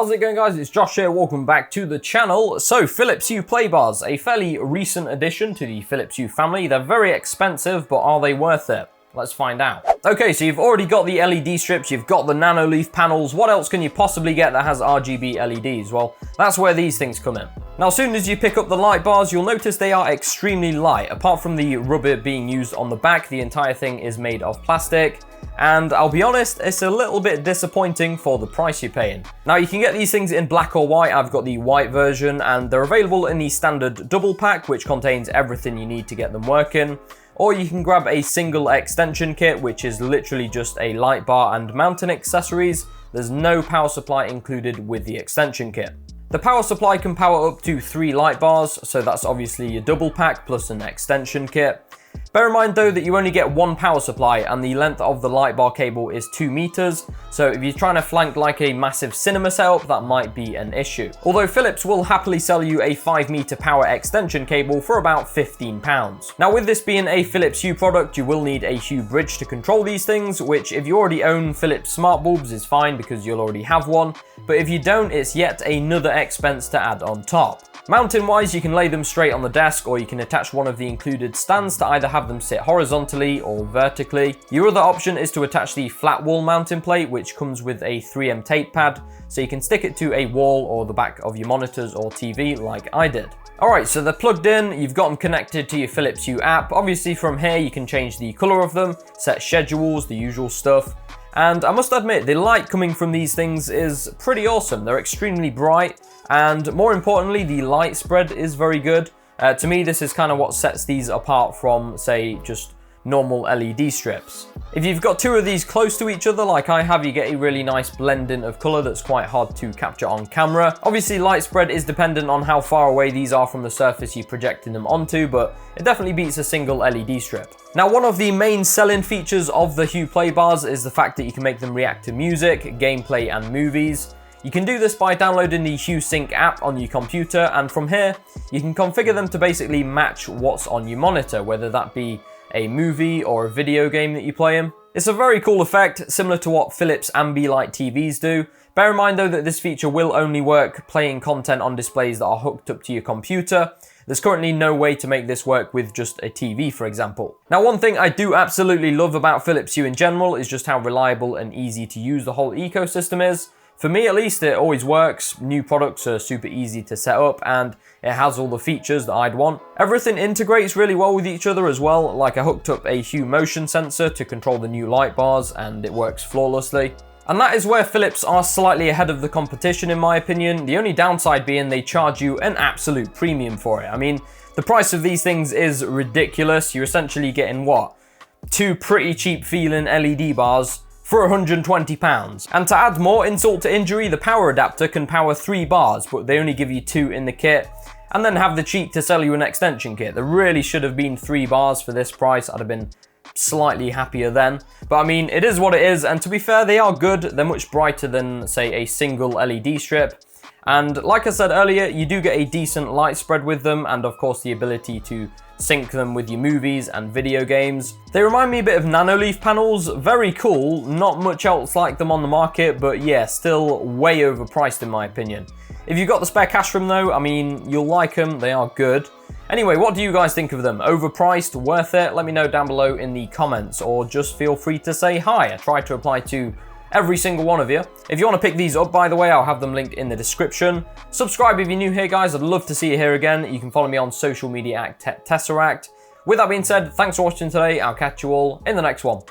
How's it going, guys? It's Josh here, welcome back to the channel. So, Philips Hue play bars, a fairly recent addition to the Philips Hue family. They're very expensive, but are they worth it? Let's find out. Okay, so you've already got the LED strips, you've got the nano leaf panels. What else can you possibly get that has RGB LEDs? Well, that's where these things come in. Now, as soon as you pick up the light bars, you'll notice they are extremely light. Apart from the rubber being used on the back, the entire thing is made of plastic. And I'll be honest, it's a little bit disappointing for the price you're paying. Now, you can get these things in black or white. I've got the white version, and they're available in the standard double pack, which contains everything you need to get them working. Or you can grab a single extension kit, which is literally just a light bar and mounting accessories. There's no power supply included with the extension kit. The power supply can power up to 3 light bars, so that's obviously your double pack plus an extension kit. Bear in mind though that you only get one power supply and the length of the light bar cable is 2 meters, so if you're trying to flank like a massive cinema setup, that might be an issue. Although Philips will happily sell you a 5-meter power extension cable for about £15. Now, with this being a Philips Hue product, you will need a Hue bridge to control these things, which if you already own Philips smart bulbs is fine because you'll already have one, but if you don't, it's yet another expense to add on top. Mounting wise, you can lay them straight on the desk, or you can attach one of the included stands to either have them sit horizontally or vertically. Your other option is to attach the flat wall mounting plate, which comes with a 3M tape pad, so you can stick it to a wall or the back of your monitors or TV like I did. Alright, so they're plugged in, you've got them connected to your Philips Hue app. Obviously from here you can change the colour of them, set schedules, the usual stuff. And I must admit, the light coming from these things is pretty awesome. They're extremely bright, and more importantly, the light spread is very good. To me, this is kind of what sets these apart from, say, just normal LED strips. If you've got 2 of these close to each other like I have, you get a really nice blending of colour that's quite hard to capture on camera. Obviously, light spread is dependent on how far away these are from the surface you're projecting them onto, but it definitely beats a single LED strip. Now, one of the main selling features of the Hue play bars is the fact that you can make them react to music, gameplay and movies. You can do this by downloading the Hue Sync app on your computer, and from here you can configure them to basically match what's on your monitor, whether that be a movie or a video game that you play in. It's a very cool effect, similar to what Philips Ambilight TVs do. Bear in mind though that this feature will only work playing content on displays that are hooked up to your computer. There's currently no way to make this work with just a TV, for example. Now, one thing I do absolutely love about Philips Hue in general is just how reliable and easy to use the whole ecosystem is. For me at least, it always works. New products are super easy to set up and it has all the features that I'd want. Everything integrates really well with each other as well. Like, I hooked up a Hue motion sensor to control the new light bars and it works flawlessly. And that is where Philips are slightly ahead of the competition in my opinion. The only downside being they charge you an absolute premium for it. I mean, the price of these things is ridiculous. You're essentially getting what? 2 pretty cheap feeling LED bars for £120. And to add more insult to injury, the power adapter can power 3 bars, but they only give you 2 in the kit, and then have the cheek to sell you an extension kit. There really should have been 3 bars for this price. I'd have been slightly happier then. But I mean, it is what it is, and to be fair, they are good. They're much brighter than, say, a single LED strip. And like I said earlier, you do get a decent light spread with them, and of course the ability to sync them with your movies and video games. They remind me a bit of nano leaf panels. Very cool, not much else like them on the market, but yeah, still way overpriced in my opinion. If you've got the spare cash from though, I mean, you'll like them, they are good. Anyway, what do you guys think of them? Overpriced, worth it? Let me know down below in the comments, or just feel free to say hi. I try to reply to every single one of you. If you want to pick these up, by the way, I'll have them linked in the description. Subscribe if you're new here, guys. I'd love to see you here again. You can follow me on social media at Tesseract. With that being said, thanks for watching today. I'll catch you all in the next one.